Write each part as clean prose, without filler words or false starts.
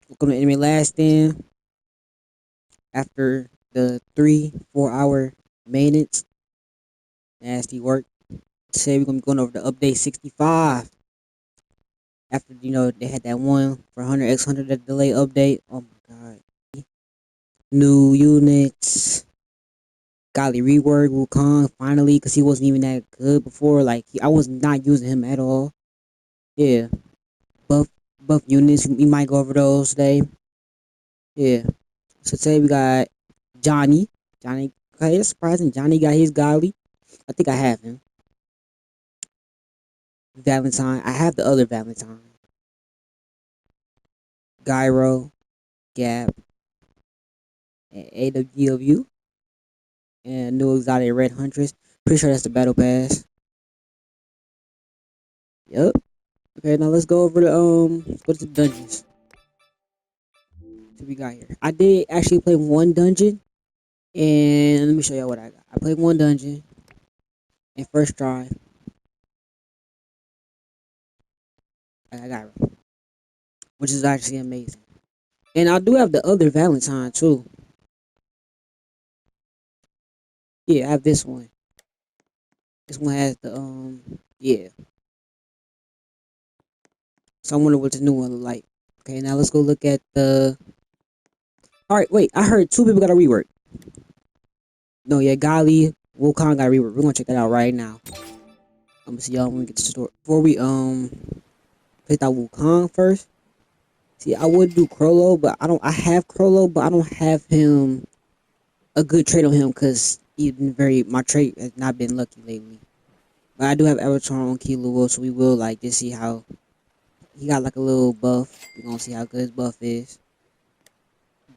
Welcome to Enemy Last Stand. After the 3-4 hour maintenance, nasty work. Today we're gonna be going over the update 65. After they had that one for 100x100 that delay update. Oh my god. New units. Golly rework Wukong finally because he wasn't even that good before. Like I was not using him at all. Yeah. Buff buff units. We might go over those today. Yeah. So today we got Johnny. Johnny, okay, it's surprising. Johnny got his godly. I think I have him. Valentine. I have the other Valentine. Gyro, Gap, and AWW. And New Exotic Red Huntress. Pretty sure that's the Battle Pass. Yep. Okay, now let's go over the let's go to the dungeons. What we got here? I did actually play one dungeon, and let me show you what I got. I played one dungeon in first try. I got it, which is actually amazing. And I do have the other Valentine too. Yeah, I have this one. This one has the yeah. So I wonder what the new one look like. Okay, now let's go look at the. All right, wait. I heard two people got a rework. No, yeah, Gali, Wunkong got a rework. We're gonna check that out right now. I'm gonna see y'all when we get to the store. Before we pick out Wukong first. See, I would do Crollo, but I don't. I have Crollo, but I don't have him a good trade on him because he's been very. My trade has not been lucky lately. But I do have Avatar on Kilo, so we will like just see how he got like a little buff. We're gonna see how good his buff is.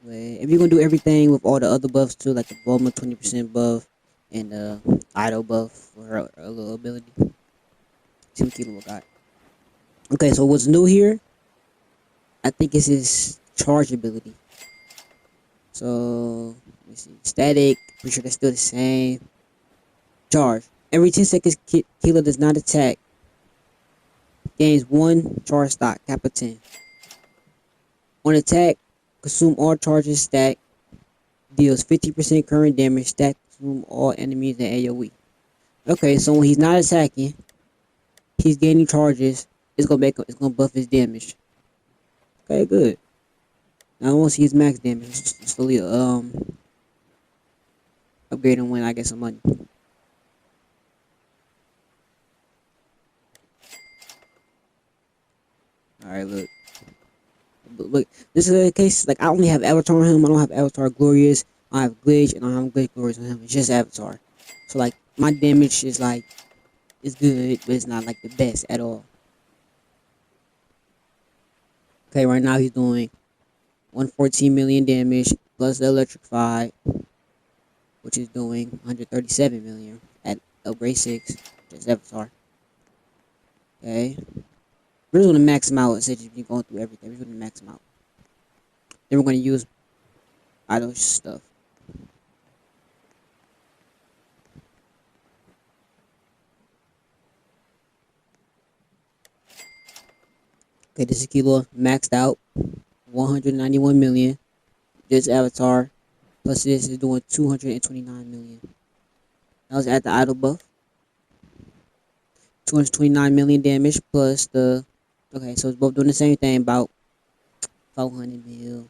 But if you're gonna do everything with all the other buffs too, like the Bulma 20% buff and the Idol buff for her little ability, see what Kilo got. Okay, so what's new here? I think it's his charge ability. So let me see, static. Pretty sure that's still the same. Charge. Every 10 seconds, Kilo does not attack. Gains one charge stock, cap of 10. On attack, consume all charges stack. Deals 50% current damage, stack consume all enemies in AoE. Okay, so when he's not attacking, he's gaining charges. It's gonna buff his damage. Okay, good. Now I want to see his max damage. Slowly upgrade and when I get some money. All right, look. This is a case like I only have Avatar on him. I don't have Avatar Glorious. I have Glitch and I don't have Glitch Glorious on him. It's just Avatar. So like my damage is like it's good, but it's not like the best at all. Okay, right now he's doing 114 million damage plus the electrified, which is doing 137 million at upgrade 6. Just Avatar. Okay. We're just gonna max him out instead of going through everything. We're just gonna max him out. Then we're gonna use idle stuff. Okay, this is Kilo maxed out. 191 million. This Avatar plus this is doing 229 million. That was at the idle buff. 229 million damage plus the. Okay, so it's both doing the same thing, about 400 mil.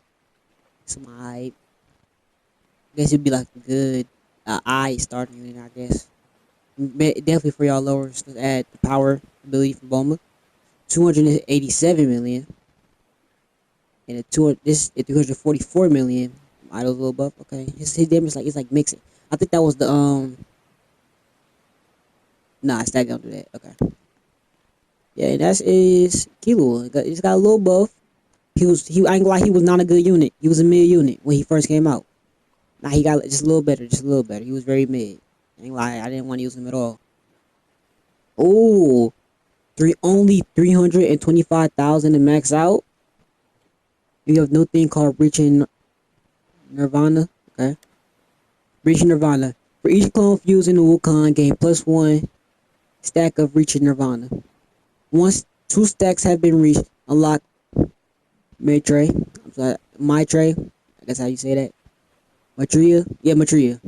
Some hype. I guess it'd be like a good eye starter unit, I guess. Definitely for y'all lowers, let's add the power ability from Bulma. 287 million. And this is 344 million. Idle's little buff. Okay, his damage like it's like mixing. I think that was the Nah, Stack don't do that. Okay. Yeah, that's is Kilo. He's got a little buff. I ain't gonna lie, he was not a good unit. He was a mid unit when he first came out. Now he got just a little better, just a little better. He was very mid. I ain't lie, I didn't want to use him at all. Oh, only 325,000 to max out. You have no thing called reaching Nirvana. Okay. Reaching Nirvana. For each clone fused in the Wukong, gain +1 stack of reaching Nirvana. Once 2 stacks have been reached, unlock Maitre. So Maitre, I guess how you say that. Maitreya? Yeah, Maitreya.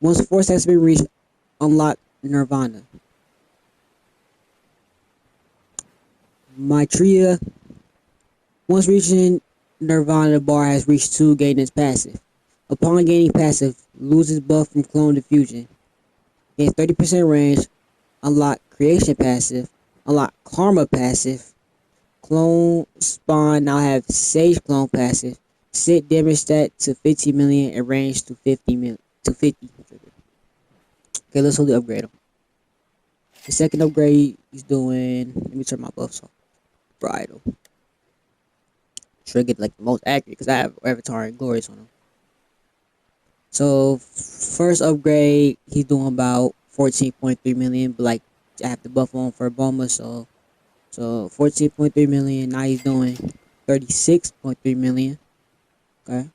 Once force has been reached, unlock Nirvana. Maitreya. Once reaching Nirvana, the bar has reached 2, gain its passive. Upon gaining passive, loses buff from clone diffusion. Gains 30% range, unlock creation passive, unlock karma passive, clone spawn now have sage clone passive, set damage stat to 50 million and range to 50 million to 50. Okay, let's slowly upgrade him. The second upgrade he's doing, let me turn my buffs off. Bridal. Try to get like the most accurate because I have Avatar and Glorious on him. So first upgrade, he's doing about 14.3 million, but like I have to buff on for Boma, so 14.3 million. Now he's doing 36.3 million. Okay.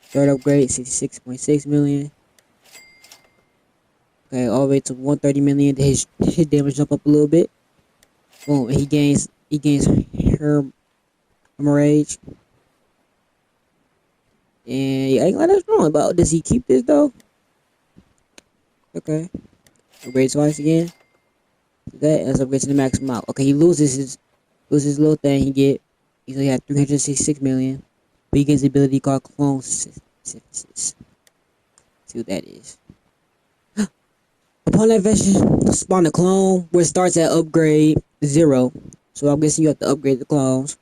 Third upgrade, 66.6 million. Okay, all the way to 130 million. His damage jump up a little bit. Boom, he gains her rage. And yeah, I ain't got nothing wrong about. Does he keep this though? Okay. Upgrade twice again. That is upgrade to the maximum out. Okay, he loses little thing he get. He only had 366 million. But he gets the ability called clone synthesis. See what that is. Upon that version, spawn a clone where it starts at upgrade 0. So I'm guessing you have to upgrade the clones.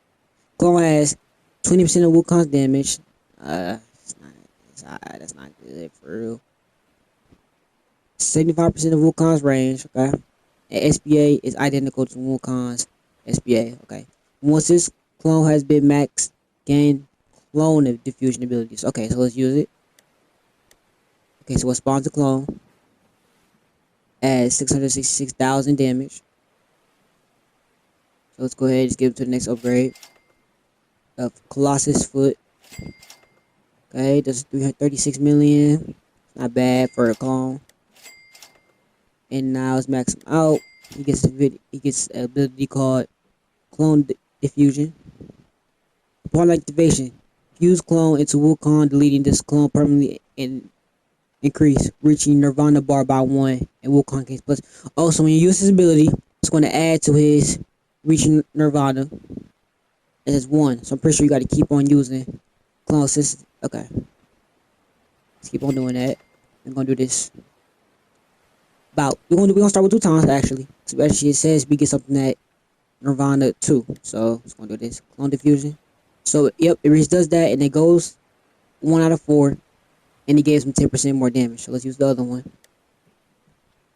Clone has 20% of Wukong's damage. That's not good for real. 75% of Wukong's range, okay? And SPA is identical to Wukong's SPA, okay? Once this clone has been maxed, gain clone of diffusion abilities. Okay, so let's use it. Okay, so it spawns a clone. Adds 666,000 damage. So let's go ahead and skip to the next upgrade of Colossus Foot. Okay, does 336 million. Not bad for a clone. And now it's maxed out. He gets an ability called Clone Diffusion. Upon activation, fuse clone into Wukong, deleting this clone permanently and increase, reaching Nirvana bar by 1, and Wukong gains plus. Also, when you use his ability, it's going to add to his reaching Nirvana. It is 1, so I'm pretty sure you got to keep on using clone system. Okay, let's keep on doing that. I'm gonna do this. We're gonna start with 2 times actually. So actually it says we get something at Nirvana 2. So it's gonna do this clone diffusion. So yep, it does that and it goes 1 out of 4, and it gives him 10% more damage. So let's use the other one.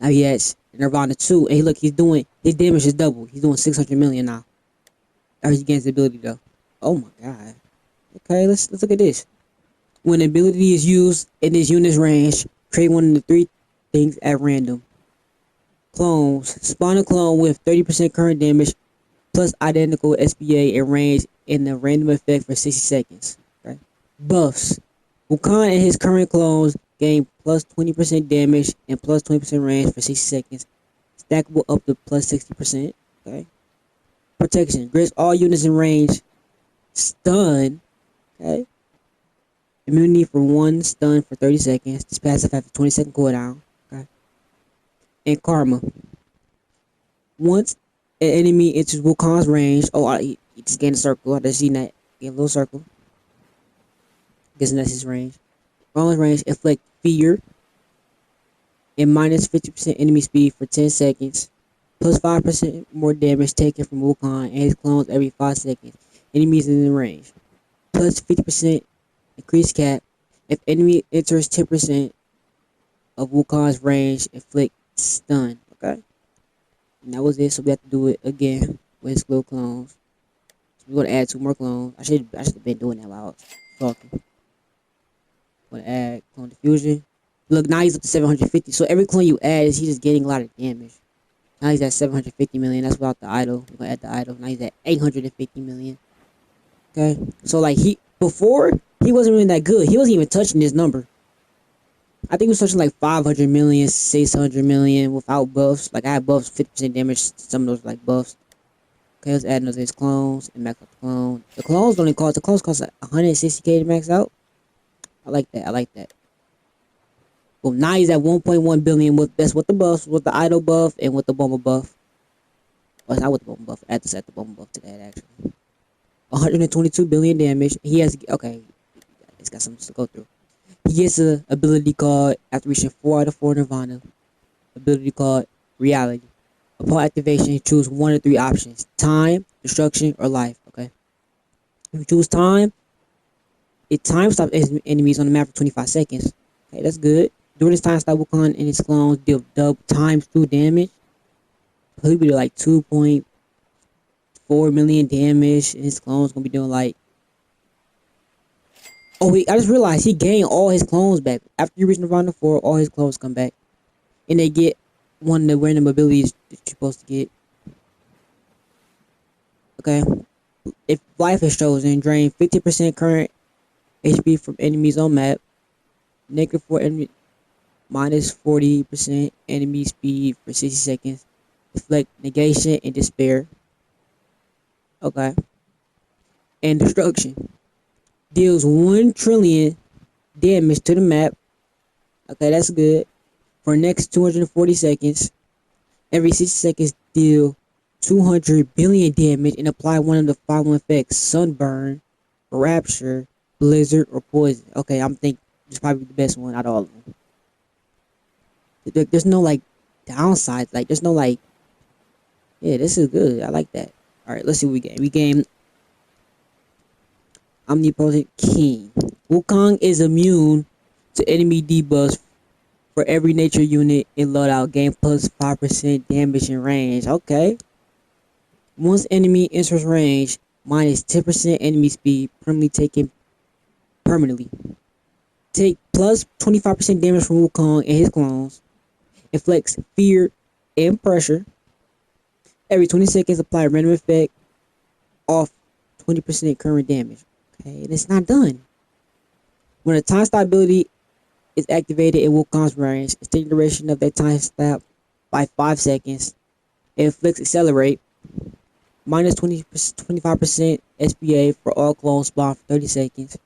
Now he has Nirvana 2, and look, he's doing his damage is double. He's doing 600 million now. After he gains the ability though. Oh my god. Okay, let's look at this. When the ability is used in this unit's range, create one of the 3 things at random. Clones. Spawn a clone with 30% current damage plus identical SPA and range in the random effect for 60 seconds. Okay. Buffs. Wukong and his current clones gain plus 20% damage and plus 20% range for 60 seconds. Stackable up to plus 60%. Okay. Protection. Grants all units in range stun. Okay. Immunity for 1 stun for 30 seconds. This passive has a 20-second cooldown. Okay. And Karma. Once an enemy enters Wukong's range, he just gained a circle. I just seen that. Get a little circle. Guessing that's his range. Wukong's range inflict fear and minus 50% enemy speed for 10 seconds. Plus 5% more damage taken from Wukong and his clones every 5 seconds. Enemies in the range. Plus 50% increased cap. If enemy enters 10% of Wukong's range, inflict stun. Okay? And that was it, so we have to do it again with his little clones. So we're gonna add 2 more clones. I should have been doing that while I was talking. Gonna add clone diffusion. Look, now he's up to 750. So every clone you add is he's just getting a lot of damage. Now he's at 750 million. That's without the idol. We're gonna add the idol. Now he's at 850 million. Okay. So like before he wasn't really that good. He wasn't even touching this number. I think he was touching like 500 million, 600 million without buffs. Like I had buffs, 50% damage. Some of those like buffs. Okay, let's add another his clones and max out the clone. The clones cost 160k to max out. I like that. I like that. Well, now he's at 1.1 billion with that's with the buffs, with the idle buff and with the bomber buff. Well, it's not with the bomber buff. I had to set the bomber buff to that actually. 122 billion damage. He has okay. It's got something to go through. He gets a ability called after reaching 4 out of 4 Nirvana. Ability called Reality. Upon activation, choose one of three options: time, destruction, or life. Okay. If you choose time, it time stops enemies on the map for 25 seconds. Okay, that's good. During this time stop, Wukong and his clones deal double times 2 damage. He'll be doing like 2.4 million damage. And his clones gonna be doing like. Oh wait, I just realized he gained all his clones back. After you reach Nirvana 4, all his clones come back. And they get one of the random abilities that you're supposed to get. Okay. If life is chosen, drain 50% current HP from enemies on map. Negative 4 enemy minus 40% enemy speed for 60 seconds. Deflect negation and despair. Okay. And destruction. Deals 1 trillion damage to the map. Okay, that's good. For the next 240 seconds. Every 60 seconds deal 200 billion damage and apply one of the following effects: sunburn, rapture, blizzard, or poison. Okay, I'm thinking it's probably the best one out of all of them. There's no like downsides. Like there's no like, yeah, this is good. I like that. All right, let's see what we get. We game Omnipotent King. Wukong is immune to enemy debuffs for every nature unit in loadout. Gain plus 5% damage in range. Okay. Once enemy enters range, minus 10% enemy speed, permanently taken permanently. Take plus 25% damage from Wukong and his clones. Inflicts fear and pressure. Every 20 seconds, apply a random effect off 20% current damage. Okay, and it's not done. When a time stop ability is activated in Wukong's range, extend the duration of that time stop by 5 seconds. It inflicts accelerate. Minus 25% SPA for all clones spawned for 30 seconds.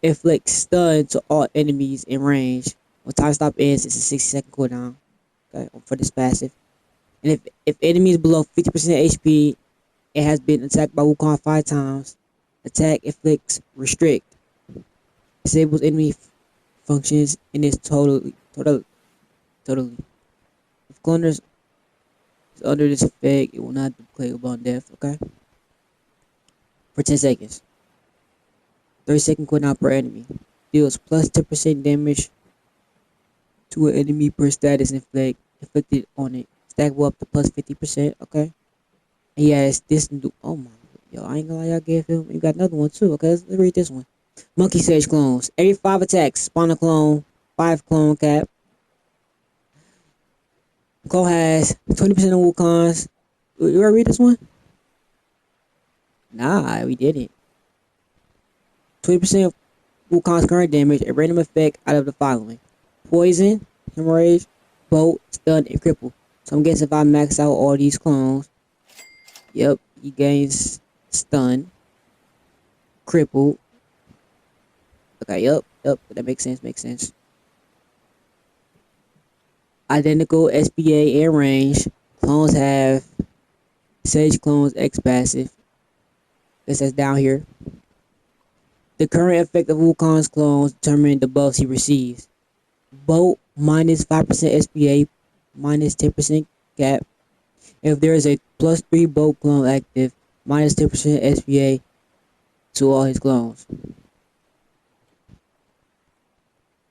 Inflicts stun to all enemies in range. When time stop ends, it's a 60-second cooldown. Okay, for this passive. And if enemy is below 50% HP, it has been attacked by Wukong 5 times. Attack inflicts restrict. Disables enemy functions and is totally. If cloners is under this effect, it will not deploy upon death. Okay. For 10 seconds. 30-second cooldown per enemy. Deals plus 10% damage to an enemy per status inflicted on it. Stackable up to plus 50%. Okay. And he has this. Oh my. Yo, I ain't gonna lie, y'all gave him. You got another one too. Okay, let's read this one. Monkey Sage clones. Every 5 attacks, spawn a clone. 5 clone cap. Clone has 20% of Wukong's. You wanna read this one? Nah, we didn't. 20% of Wukong's current damage, a random effect out of the following: poison, hemorrhage, bolt, stun, and cripple. So I'm guessing if I max out all these clones, yep, he gains stun, cripple. Okay, yep, that makes sense. Identical SPA and range. Clones have Sage Clones X passive. This says down here. The current effect of Wukong's clones determine the buffs he receives. Bolt minus 5% SPA, minus 10% cap. If there is a plus 3 Bolt clone active, minus 10% SPA to all his clones.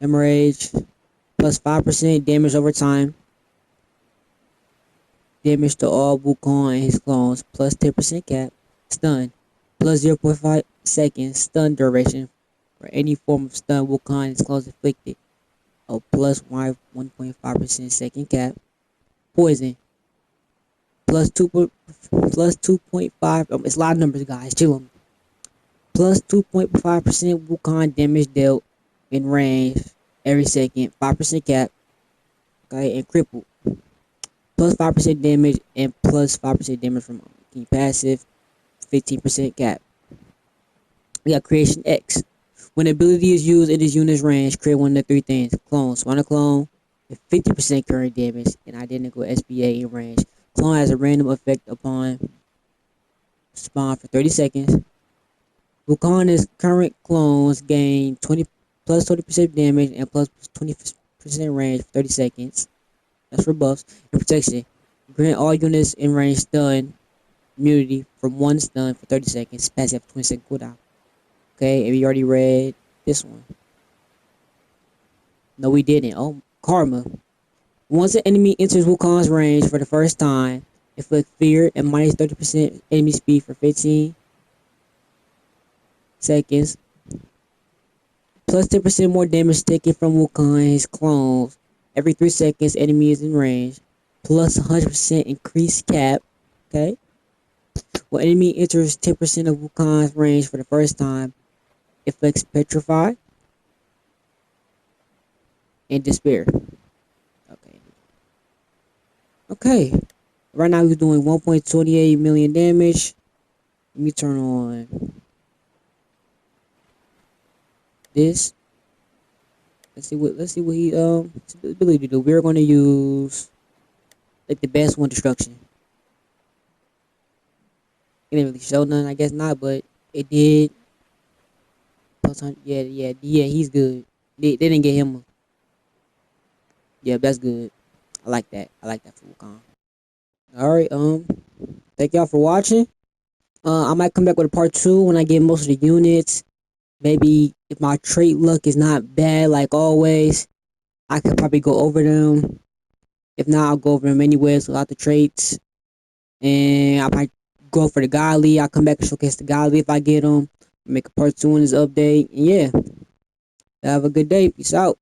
Hemorrhage, plus 5% damage over time. Damage to all Wukong and his clones, plus 10% cap. Stun, plus 0.5 seconds stun duration for any form of stun Wukong and his clones inflicted. A plus 1.5% second cap. Poison, plus 2.5. It's a lot of numbers, guys. Chill them. Plus 2.5% Wukong damage dealt in range every second. 5% cap. Okay, and crippled. Plus 5% damage and plus 5% damage from King passive, 15% cap. We got Creation X. When the ability is used in this unit's range, create one of the three things. Clone. Spawn a clone with 50% current damage and identical SPA in range. Clone has a random effect upon spawn for 30 seconds. Wukon's current clones gain 20% damage and plus 20% range for 30 seconds. That's for buffs. And protection. Grant all units in range stun immunity from one stun for 30 seconds. Passive 20-second cooldown. Okay, and we already read this one. No, we didn't. Oh, Karma. Once an enemy enters Wukon's range for the first time, inflict fear and minus 30% enemy speed for 15 seconds. Plus 10% more damage taken from Wukong and his clones. Every 3 seconds, enemy is in range. Plus 100% increased cap. Okay. When enemy enters 10% of Wukong's range for the first time, inflicts Petrify and Despair. Okay. Okay. Right now he's doing 1.28 million damage. Let me turn on this. Let's see what he ability to do. We're gonna use like the best one, destruction. It didn't really show none, I guess not, but it did. Plus 100, yeah, he's good. They didn't get him. Yeah, that's good. I like that. I like that for Wukong. All right, thank y'all for watching. I might come back with a part 2 when I get most of the units. Maybe if my trait luck is not bad like always, I could probably go over them. If not, I'll go over them anyways without the traits. And I might go for the godly. I'll come back and showcase the godly if I get them. Make a part 2 on this update. And yeah, have a good day. Peace out.